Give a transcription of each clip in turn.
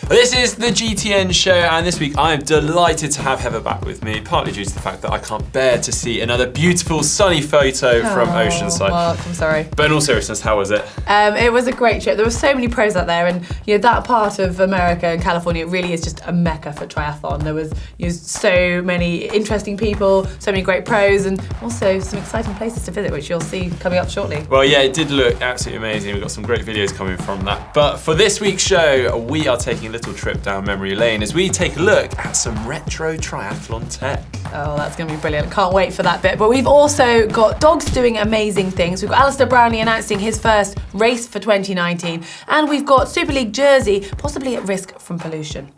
This is the GTN Show, and this week I am delighted to have Heather back with me, partly due to the fact that I can't bear to see another beautiful sunny photo from Oceanside. Mark, I'm sorry. But in all seriousness, how was it? It was a great trip. There were so many pros out there, and that part of America and California really is just a mecca for triathlon. There was so many interesting people, so many great pros, and also some exciting places to visit, which you'll see coming up shortly. Well, yeah, it did look absolutely amazing. We've got some great videos coming from that. But for this week's show, we are taking a little trip down memory lane as we take a look at some retro triathlon tech. Oh, that's going to be brilliant. Can't wait for that bit. But we've also got dogs doing amazing things. We've got Alistair Brownlee announcing his first race for 2019. And we've got Super League Jersey possibly at risk from pollution.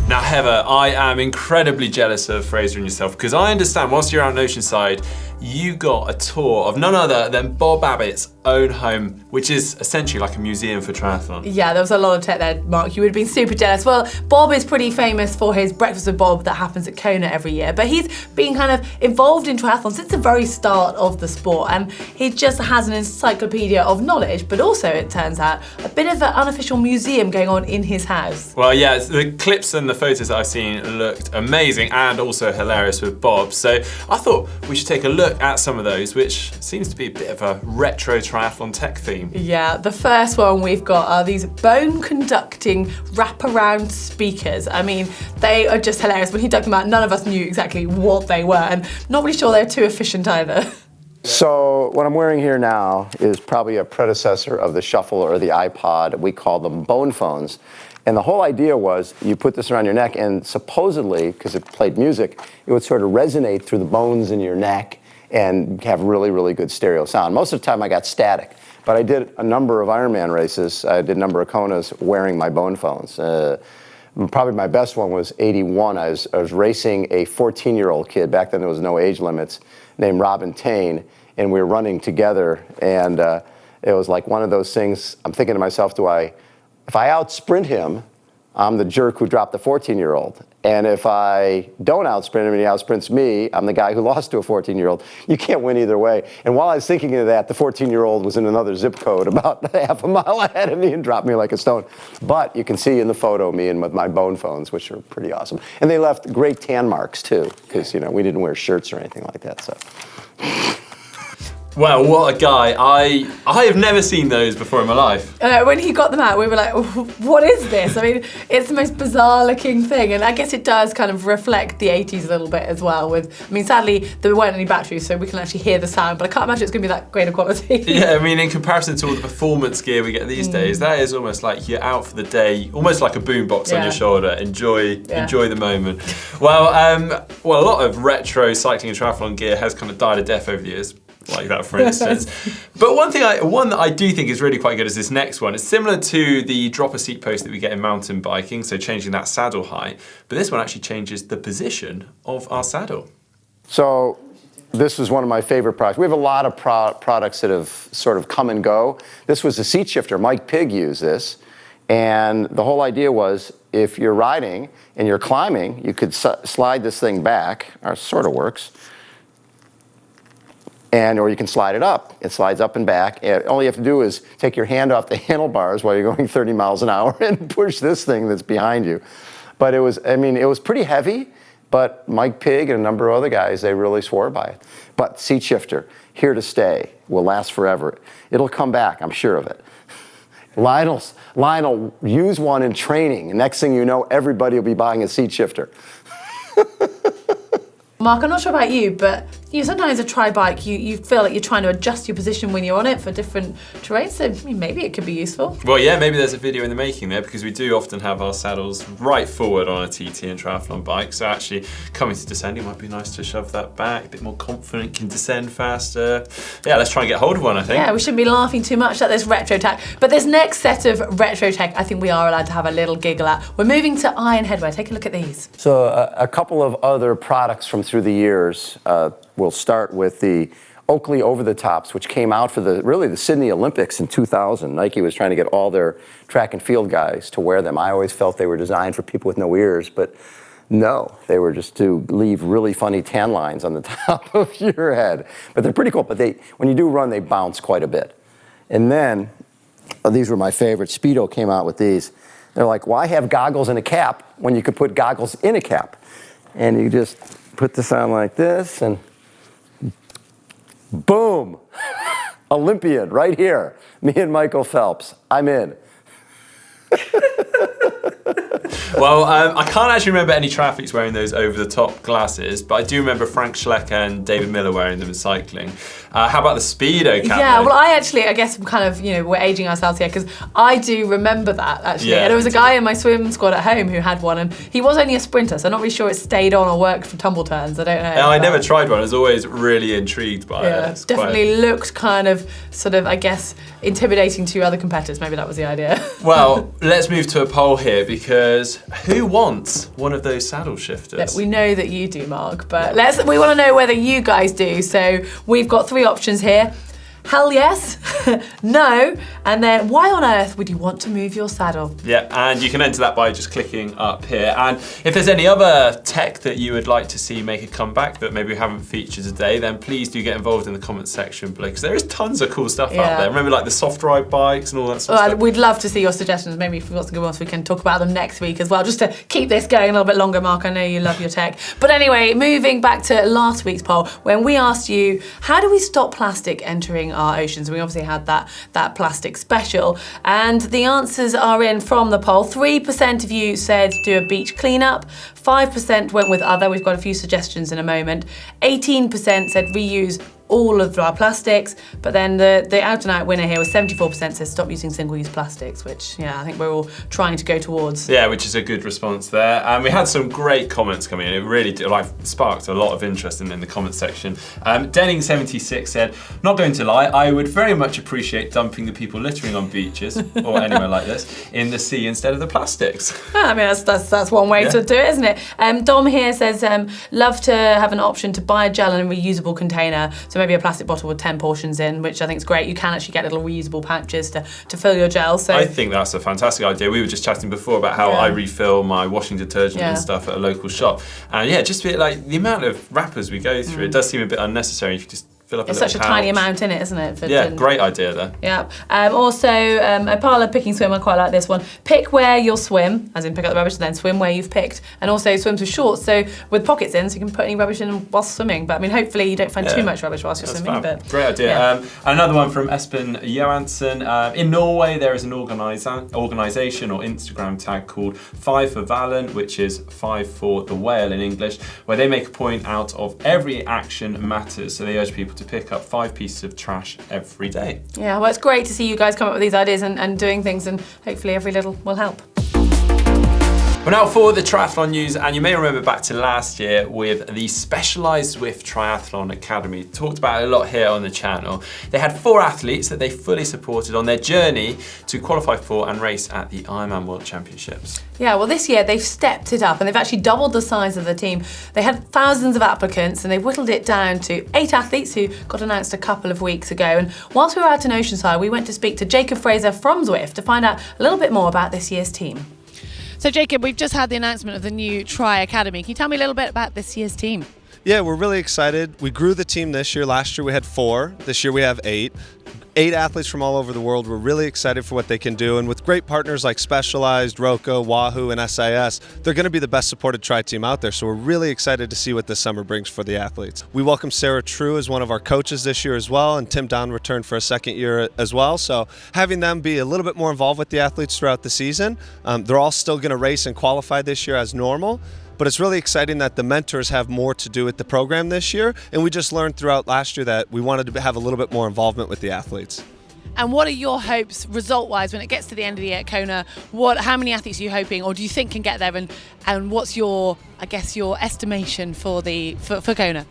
Now, Heather, I am incredibly jealous of Fraser and yourself because I understand whilst you're out in Oceanside, you got a tour of none other than Bob Babbitt's own home, which is essentially like a museum for triathlon. Yeah, there was a lot of tech there, Mark. You would have been super jealous. Well, Bob is pretty famous for his Breakfast with Bob that happens at Kona every year, but he's been kind of involved in triathlon since the very start of the sport, and he just has an encyclopedia of knowledge, but also, it turns out, a bit of an unofficial museum going on in his house. Well, yeah, the clips and the photos that I've seen looked amazing and also hilarious with Bob, so I thought we should take a look at some of those, which seems to be a bit of a retro triathlon tech theme. Yeah, the first one we've got are these bone conducting wraparound speakers. I mean, they are just hilarious. When he dug them out, none of us knew exactly what they were, and not really sure they're too efficient either. So what I'm wearing here now is probably a predecessor of the Shuffle or the iPod. We call them bone phones. And the whole idea was you put this around your neck and supposedly, because it played music, it would sort of resonate through the bones in your neck and have really, really good stereo sound. Most of the time I got static, but I did a number of Ironman races. I did a number of Konas wearing my bone phones. Probably my best one was 81. I was racing a 14-year-old kid, back then there was no age limits, named Robin Tain, and we were running together, and it was like one of those things, I'm thinking to myself, if I out-sprint him, I'm the jerk who dropped the 14-year-old. And if I don't out-sprint him and he out-sprints me, I'm the guy who lost to a 14-year-old. You can't win either way. And while I was thinking of that, the 14-year-old was in another zip code about half a mile ahead of me and dropped me like a stone. But you can see in the photo me and with my bone phones, which are pretty awesome. And they left great tan marks too, because we didn't wear shirts or anything like that. So. Well, what a guy. I have never seen those before in my life. When he got them out, we were like, what is this? I mean, it's the most bizarre looking thing, and I guess it does kind of reflect the 80s a little bit as well. Sadly, there weren't any batteries, so we can actually hear the sound, but I can't imagine it's going to be that great a quality. Yeah, I mean, in comparison to all the performance gear we get these days, that is almost like you're out for the day, almost like a boombox on your shoulder. Enjoy the moment. Well, a lot of retro cycling and triathlon gear has kind of died a death over the years. Like that, for instance. But one that I do think is really quite good is this next one. It's similar to the dropper seat post that we get in mountain biking, so changing that saddle height. But this one actually changes the position of our saddle. So this is one of my favorite products. We have a lot of products that have sort of come and go. This was a seat shifter. Mike Pigg used this. And the whole idea was if you're riding and you're climbing, you could slide this thing back, or it sort of works. Or you can slide it up. It slides up and back. And all you have to do is take your hand off the handlebars while you're going 30 miles an hour and push this thing that's behind you. But it was pretty heavy, but Mike Pigg and a number of other guys, they really swore by it. But seat shifter, here to stay, will last forever. It'll come back, I'm sure of it. Lionel use one in training. And next thing you know, everybody will be buying a seat shifter. Mark, I'm not sure about you, but sometimes a tri-bike, you feel like you're trying to adjust your position when you're on it for different terrains, so maybe it could be useful. Well, yeah, maybe there's a video in the making there, because we do often have our saddles right forward on a TT and triathlon bike, so actually coming to descending might be nice to shove that back, a bit more confident, can descend faster. Yeah, let's try and get hold of one, I think. Yeah, we shouldn't be laughing too much at this retro tech, but this next set of retro tech, I think we are allowed to have a little giggle at. We're moving to iron headwear. Take a look at these. So a couple of other products from through the years. We'll start with the Oakley over-the-tops, which came out for the Sydney Olympics in 2000. Nike was trying to get all their track and field guys to wear them. I always felt they were designed for people with no ears, but No, they were just to leave really funny tan lines on the top of your head. But they're pretty cool. But when you do run, they bounce quite a bit. And then, these were my favorite. Speedo came out with these. They're like, why have goggles in a cap when you could put goggles in a cap? And you just put this on like this, and boom, Olympian right here. Me and Michael Phelps. I'm in. Well, I can't actually remember any triathletes wearing those over-the-top glasses, but I do remember Frank Schlecker and David Miller wearing them in cycling. How about the Speedo cap? Yeah, well, I guess kind of, we're aging ourselves here, because I do remember that, actually. Yeah, and there was a guy in my swim squad at home who had one, and he was only a sprinter, so I'm not really sure it stayed on or worked for tumble turns. I don't know. I never tried one. I was always really intrigued by it. It's definitely looked kind of, sort of, I guess, intimidating to other competitors. Maybe that was the idea. Well, let's move to a poll here, because who wants one of those saddle shifters? We know that you do, Mark, but we want to know whether you guys do. So we've got 3 options here. Hell yes, no, and then why on earth would you want to move your saddle? Yeah, and you can enter that by just clicking up here. And if there's any other tech that you would like to see make a comeback that maybe we haven't featured today, then please do get involved in the comments section below, because there is tons of cool stuff out there. Remember, like the soft ride bikes and all that sort of stuff. We'd love to see your suggestions. Maybe if we've got some good ones, we can talk about them next week as well, just to keep this going a little bit longer, Mark. I know you love your tech. But anyway, moving back to last week's poll, when we asked you, how do we stop plastic entering our oceans? We obviously had that plastic special, and the answers are in from the poll. 3% of you said do a beach cleanup, 5% went with other. We've got a few suggestions in a moment. 18% said reuse all of our plastics, but then the out and out winner here was 74% says stop using single-use plastics, which I think we're all trying to go towards. Yeah, which is a good response there. And we had some great comments coming in. It really sparked a lot of interest in the comments section. Denning76 said, not going to lie, I would very much appreciate dumping the people littering on beaches or anywhere like this in the sea instead of the plastics. I mean, that's one way to do it, isn't it? Dom here says, love to have an option to buy a gel in a reusable container. So maybe a plastic bottle with 10 portions in, which I think is great. You can actually get little reusable pouches to fill your gel. So I think that's a fantastic idea. We were just chatting before about how I refill my washing detergent and stuff at a local shop. And just like the amount of wrappers we go through, it does seem a bit unnecessary if you just fill up it's a such a pouch. tiny amount in it, isn't it? Great idea there. Yeah. Also, Opala picking swim, I quite like this one. Pick where you'll swim, as in pick up the rubbish, and then swim where you've picked. And also swims with shorts, so with pockets in, so you can put any rubbish in whilst swimming. But I mean, hopefully you don't find too much rubbish whilst you're swimming. But great idea. Yeah. Another one from Espen Johansson. In Norway, there is an organisation or Instagram tag called 5 for Valen, which is 5 for the whale in English, where they make a point out of every action matters. So they urge people to pick up 5 pieces of trash every day. Yeah, well, it's great to see you guys come up with these ideas and doing things, and hopefully every little will help. Well, now for the triathlon news, and you may remember back to last year with the Specialized Zwift Triathlon Academy. Talked about it a lot here on the channel. They had 4 athletes that they fully supported on their journey to qualify for and race at the Ironman World Championships. Yeah, well, this year they've stepped it up and they've actually doubled the size of the team. They had thousands of applicants and they whittled it down to 8 athletes who got announced a couple of weeks ago. And whilst we were out in Oceanside, we went to speak to Jacob Fraser from Zwift to find out a little bit more about this year's team. So Jacob, we've just had the announcement of the new Tri Academy. Can you tell me a little bit about this year's team? Yeah, we're really excited. We grew the team this year. Last year we had 4. This year we have 8. 8 athletes from all over the world. We're really excited for what they can do. And with great partners like Specialized, Roco, Wahoo, and SIS, they're going to be the best supported tri team out there. So we're really excited to see what this summer brings for the athletes. We welcome Sarah True as one of our coaches this year as well, and Tim Down returned for a second year as well. So having them be a little bit more involved with the athletes throughout the season. They're all still going to race and qualify this year as normal. But it's really exciting that the mentors have more to do with the program this year. And we just learned throughout last year that we wanted to have a little bit more involvement with the athletes. And what are your hopes result-wise when it gets to the end of the year at Kona? How many athletes are you hoping, or do you think can get there? And what's your estimation for Kona?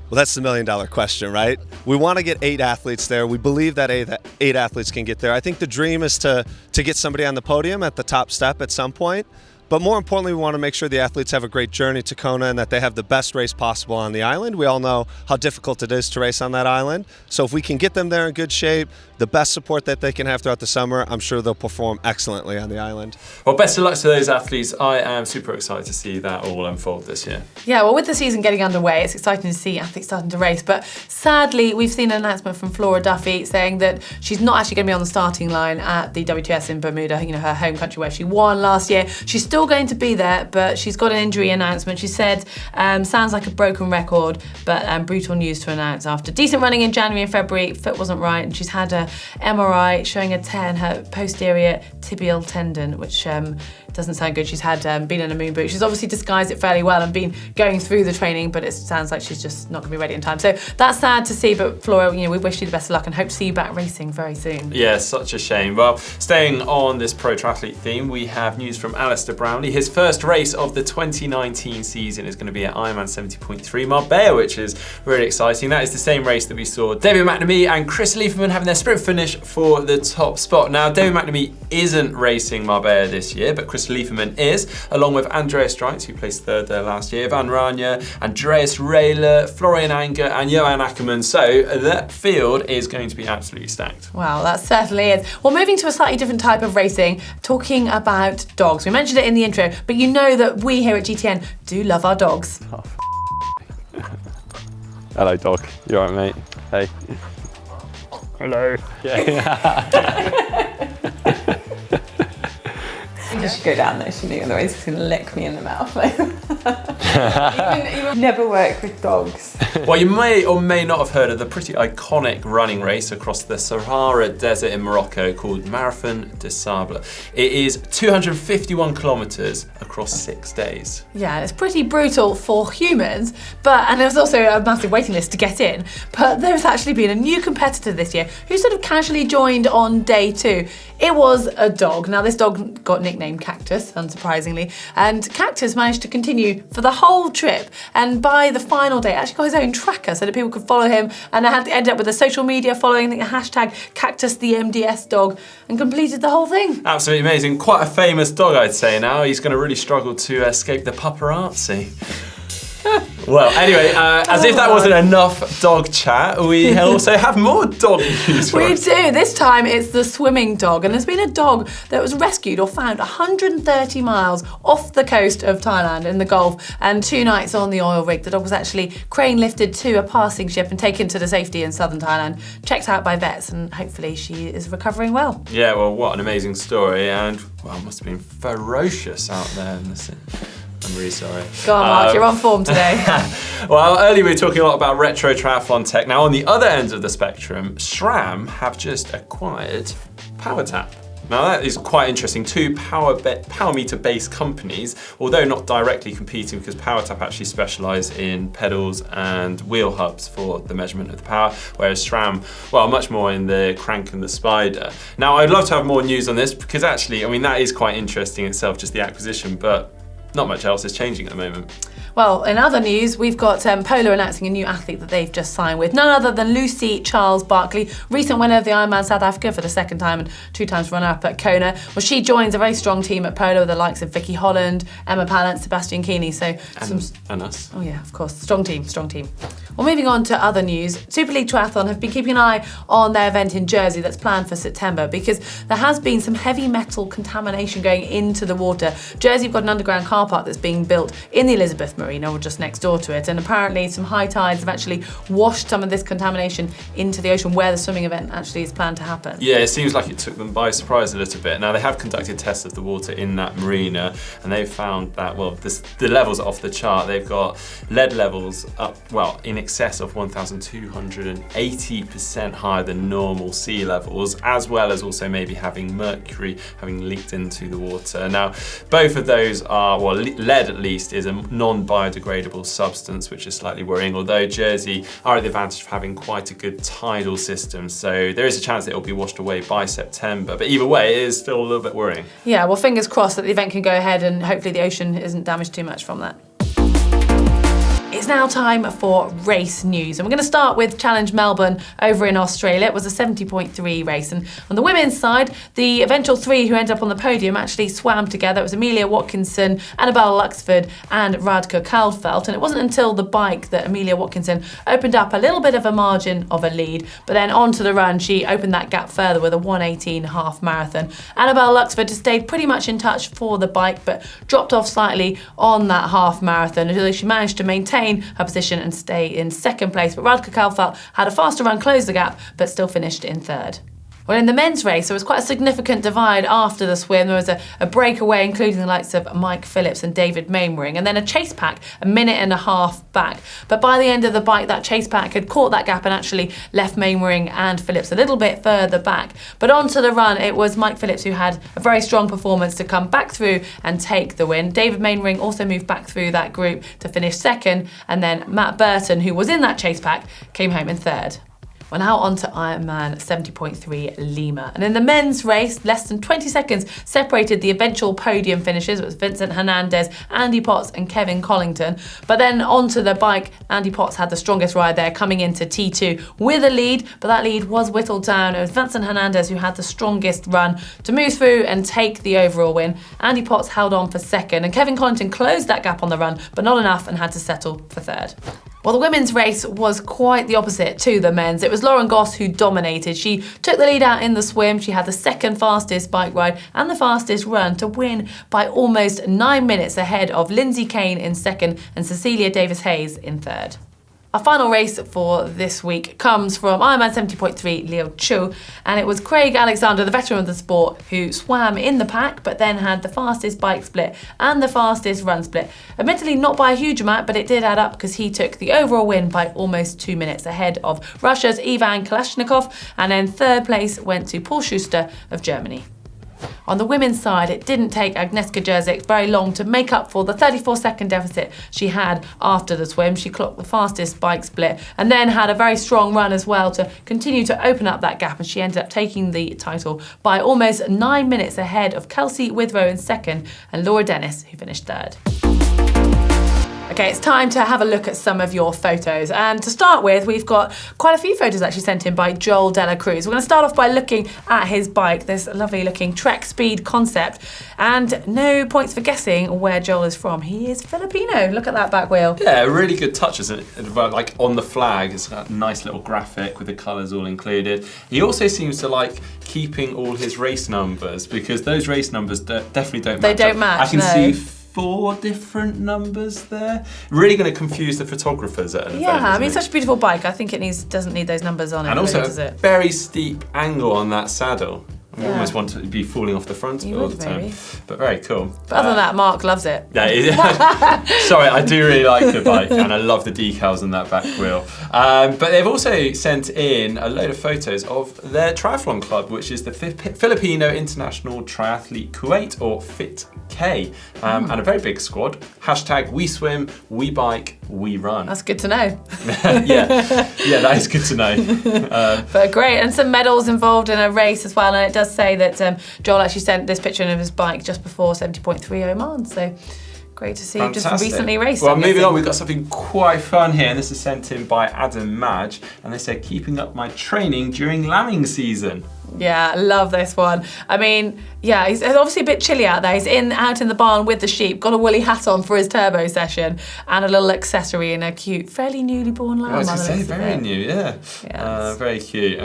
Well, that's the $1 million question, right? We want to get 8 athletes there. We believe that 8 athletes can get there. I think the dream is to get somebody on the podium at the top step at some point. But more importantly, we want to make sure the athletes have a great journey to Kona and that they have the best race possible on the island. We all know how difficult it is to race on that island. So if we can get them there in good shape, the best support that they can have throughout the summer, I'm sure they'll perform excellently on the island. Well, best of luck to those athletes. I am super excited to see that all unfold this year. Yeah, well, with the season getting underway, it's exciting to see athletes starting to race. But sadly, we've seen an announcement from Flora Duffy saying that she's not actually going to be on the starting line at the WTS in Bermuda, you know, her home country where she won last year. She's still going to be there, but she's got an injury announcement. She said, sounds like a broken record, but brutal news to announce. After decent running in January and February, foot wasn't right, and she's had a MRI showing a tear in her posterior tibial tendon, which doesn't sound good. She's had been in a moon boot. She's obviously disguised it fairly well and been going through the training, but it sounds like she's just not going to be ready in time. So that's sad to see, but Flora, you know, we wish you the best of luck and hope to see you back racing very soon. Yeah, such a shame. Well, staying on this pro triathlete theme, we have news from Alistair Brownlee. His first race of the 2019 season is going to be at Ironman 70.3 Marbella, which is really exciting. That is the same race that we saw David McNamee and Chris Lieferman having their sprint finish for the top spot. Now, David McNamee isn't racing Marbella this year, but Chris Lieferman is, along with Andreas Streitz, who placed third there last year, Van Ranja, Andreas Rehler, Florian Anger, and Johan Ackermann. So that field is going to be absolutely stacked. Wow, that certainly is. Well, moving to a slightly different type of racing, talking about dogs. We mentioned it in the intro, but you know that we here at GTN do love our dogs. Oh, hello, dog. You alright, mate? Hey. Hello. Yeah. You should go down there, shouldn't you? Otherwise he's going to lick me in the mouth. You would never work with dogs. Well, you may or may not have heard of the pretty iconic running race across the Sahara Desert in Morocco called Marathon des Sables. It is 251 kilometres across 6 days. Yeah, it's pretty brutal for humans, and there's also a massive waiting list to get in. But there's actually been a new competitor this year who sort of casually joined on day 2. It was a dog. Now, this dog got nicknamed Cactus, unsurprisingly, and Cactus managed to continue for the whole trip, and by the final day actually got his own tracker so that people could follow him, and I ended up with a social media following, the hashtag Cactus the MDS dog, and completed the whole thing. Absolutely amazing. Quite a famous dog, I'd say now. He's going to really struggle to escape the paparazzi. Well, anyway, as if that wasn't enough dog chat, we also have more dog news for us. We do. This time it's the swimming dog, and there's been a dog that was rescued or found 130 miles off the coast of Thailand in the Gulf, and 2 nights on the oil rig. The dog was actually crane lifted to a passing ship and taken to the safety in southern Thailand, checked out by vets, and hopefully she is recovering well. Yeah, well, what an amazing story, and well, it must have been ferocious out there in the sea. I'm really sorry. Go on, Mark, you're on form today. Well, earlier we were talking a lot about retro triathlon tech. Now, on the other end of the spectrum, SRAM have just acquired PowerTap. Now, that is quite interesting. 2 power meter-based companies, although not directly competing, because PowerTap actually specialise in pedals and wheel hubs for the measurement of the power, whereas SRAM, well, much more in the crank and the spider. Now, I'd love to have more news on this, because actually, I mean, that is quite interesting itself, just the acquisition, but not much else is changing at the moment. Well, in other news, we've got Polar announcing a new athlete that they've just signed with, none other than Lucy Charles-Barkley, recent winner of the Ironman South Africa for the 2nd time and 2 times runner-up at Kona. Well, she joins a very strong team at Polar with the likes of Vicky Holland, Emma Pallant, Sebastian Keeney. And us. Oh yeah, of course, strong team. Well, moving on to other news, Super League Triathlon have been keeping an eye on their event in Jersey that's planned for September, because there has been some heavy metal contamination going into the water. Jersey have got an underground car park that's being built in the Elizabeth Marina, or just next door to it, and apparently some high tides have actually washed some of this contamination into the ocean where the swimming event actually is planned to happen. Yeah, it seems like it took them by surprise a little bit. Now, they have conducted tests of the water in that marina, and they've found that, well, the levels are off the chart. They've got lead levels up, well, in excess of 1,280% higher than normal sea levels, as well as also maybe having mercury having leaked into the water. Now, both of those are, well, lead at least is a non-biodegradable substance, which is slightly worrying, although Jersey are at the advantage of having quite a good tidal system, so there is a chance that it'll be washed away by September. But either way, it is still a little bit worrying. Yeah, well, fingers crossed that the event can go ahead and hopefully the ocean isn't damaged too much from that. It's now time for race news, and we're going to start with Challenge Melbourne over in Australia. It was a 70.3 race, and on the women's side, the eventual three who ended up on the podium actually swam together. It was Amelia Watkinson, Annabelle Luxford and Radka Kalfelt, and it wasn't until the bike that Amelia Watkinson opened up a little bit of a margin of a lead, but then onto the run she opened that gap further with a 1:18 half marathon. Annabelle Luxford stayed pretty much in touch for the bike, but dropped off slightly on that half marathon, although she managed to maintain her position and stay in second place. But Radka Kalfelt had a faster run, closed the gap, but still finished in third. Well, in the men's race, there was quite a significant divide after the swim. There was a breakaway, including the likes of Mike Phillips and David Mainwaring, and then a chase pack a minute and a half back. But by the end of the bike, that chase pack had caught that gap and actually left Mainwaring and Phillips a little bit further back. But onto the run, it was Mike Phillips who had a very strong performance to come back through and take the win. David Mainwaring also moved back through that group to finish second, and then Matt Burton, who was in that chase pack, came home in third. We're now on to Ironman 70.3 Lima. And in the men's race, less than 20 seconds separated the eventual podium finishes. It was Vincent Hernandez, Andy Potts and Kevin Collington. But then onto the bike, Andy Potts had the strongest ride there, coming into T2 with a lead, but that lead was whittled down. It was Vincent Hernandez who had the strongest run to move through and take the overall win. Andy Potts held on for second, and Kevin Collington closed that gap on the run, but not enough, and had to settle for third. Well, the women's race was quite the opposite to the men's. It was Lauren Goss who dominated. She took the lead out in the swim. She had the second fastest bike ride and the fastest run to win by almost 9 minutes ahead of Lindsay Kane in second and Cecilia Davis-Hayes in third. Our final race for this week comes from Ironman 70.3 Leo Chu, and it was Craig Alexander, the veteran of the sport, who swam in the pack but then had the fastest bike split and the fastest run split. Admittedly not by a huge amount, but it did add up because he took the overall win by almost 2 minutes ahead of Russia's Ivan Kalashnikov, and then third place went to Paul Schuster of Germany. On the women's side, it didn't take Agnieszka Jerzyk very long to make up for the 34-second deficit she had after the swim. She clocked the fastest bike split and then had a very strong run as well to continue to open up that gap, and she ended up taking the title by almost 9 minutes ahead of Kelsey Withrow in second and Laura Dennis, who finished third. Okay, it's time to have a look at some of your photos. And to start with, we've got quite a few photos actually sent in by Joel Dela Cruz. We're going to start off by looking at his bike, this lovely looking Trek Speed Concept. And no points for guessing where Joel is from. He is Filipino. Look at that back wheel. Yeah, really good touch, isn't it? Like on the flag, it's got a nice little graphic with the colours all included. He also seems to like keeping all his race numbers, because those race numbers definitely don't match. They don't match, I can no. see 4 different numbers there. Really going to confuse the photographers at an event. Yeah, I mean, isn't such a beautiful bike. I think it doesn't need those numbers on it. And also really, does a it? very steep angle on that saddle. I Yeah. almost want to be falling off the front of it all the time. maybe. But very cool. But other than that, Mark loves it. Yeah, sorry, I do really like the bike and I love the decals on that back wheel. But they've also sent in a load of photos of their triathlon club, which is the Filipino International Triathlete Kuwait, or FIT-K. And a very big squad. Hashtag we swim, we bike, we run. That's good to know. yeah, that is good to know. But great, and some medals involved in a race as well. And it does say that Joel actually sent this picture of his bike just before 70.3 Oman. So great to see. Fantastic. Just recently raced. Well, I'm moving guessing. on, we've got something quite fun here, and this is sent in by Adam Madge, and they said, keeping up my training during lambing season. Yeah, I love this one. I mean, yeah, it's obviously a bit chilly out there. He's out in the barn with the sheep, got a woolly hat on for his turbo session, and a little accessory in a cute, fairly newly born lamb. I was going to say, very new, yeah. Very cute.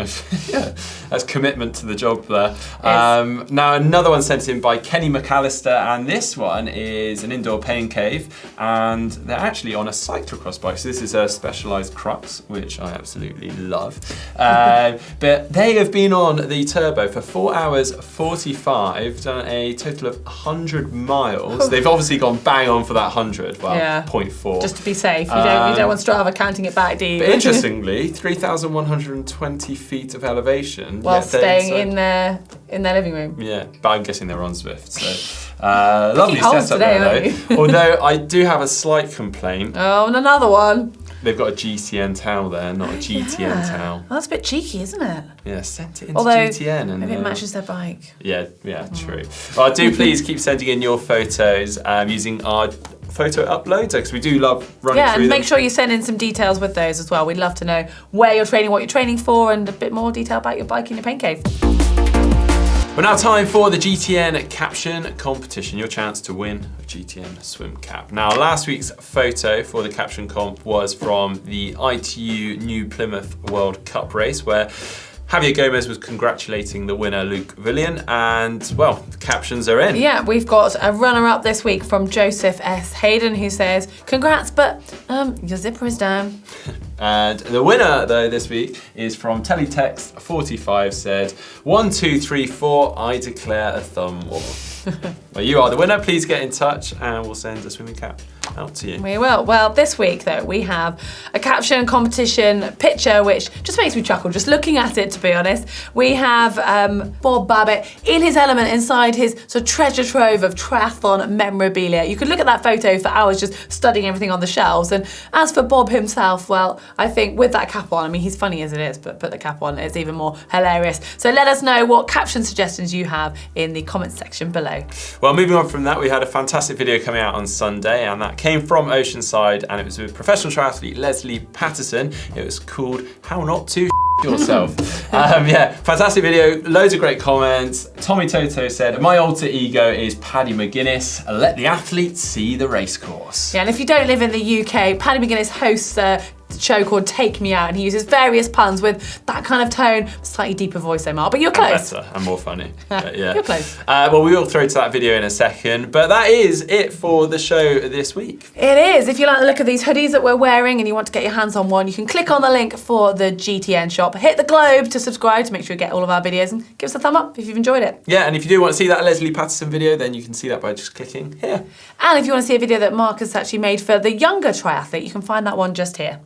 Yeah, that's commitment to the job there. Now, another one sent in by Kenny McAllister, and this one is an indoor Paincave, and they're actually on a cyclocross bike. So this is a Specialized Crux, which I absolutely love. But they have been on the turbo for 4 hours 45, done a total of 100 miles. They've obviously gone bang on for that 100, well, 0.4. Just to be safe, you don't want Strava counting it back, do you? But interestingly, 3,120 feet of elevation. While staying in their living room. Yeah, but I'm guessing they're on Zwift, so lovely Pretty setup today, there though. Although I do have a slight complaint. Oh, and another one. They've got a GTN towel there, not a GTN towel. Oh, that's a bit cheeky, isn't it? Yeah, sent it into Although, GTN. And, maybe it matches their bike. Yeah, true. Well, do please keep sending in your photos using our photo uploads, because we do love running Yeah, through and them. make sure you send in some details with those as well. We'd love to know where you're training, what you're training for, and a bit more detail about your bike in your pain cave. But now time for the GTN Caption competition, your chance to win a GTN swim cap. Now last week's photo for the Caption Comp was from the ITU New Plymouth World Cup race, where Javier Gomez was congratulating the winner, Luke Villian, and, well, the captions are in. Yeah, we've got a runner-up this week from Joseph S. Hayden, who says, "Congrats, but your zipper is down." And the winner, though, this week is from Teletext45, said, 1, 2, 3, 4, I declare a thumb war. Well, you are the winner. Please get in touch and we'll send a swimming cap out to you. We will. Well, this week, though, we have a caption competition picture, which just makes me chuckle just looking at it, to be honest. We have Bob Babbitt in his element inside his sort of treasure trove of triathlon memorabilia. You could look at that photo for hours just studying everything on the shelves. And as for Bob himself, well, I think with that cap on, I mean, he's funny as it is, but put the cap on, it's even more hilarious. So let us know what caption suggestions you have in the comments section below. Well, moving on from that, we had a fantastic video coming out on Sunday, and that came from Oceanside, and it was with professional triathlete Leslie Patterson. It was called How Not to Yourself. Yeah, fantastic video, loads of great comments. Tommy Toto said, my alter ego is Paddy McGuinness. Let the athletes see the racecourse. Yeah, and if you don't live in the UK, Paddy McGuinness hosts a show called Take Me Out, and he uses various puns with that kind of tone, slightly deeper voice, Omar, but you're close. And better and more funny. Yeah. You're close. Well, we will throw to that video in a second, but that is it for the show this week. It is. If you like the look of these hoodies that we're wearing and you want to get your hands on one, you can click on the link for the GTN shop. Hit the globe to subscribe to make sure you get all of our videos, and give us a thumb up if you've enjoyed it. Yeah, and if you do want to see that Leslie Patterson video, then you can see that by just clicking here. And if you want to see a video that Mark has actually made for the younger triathlete, you can find that one just here.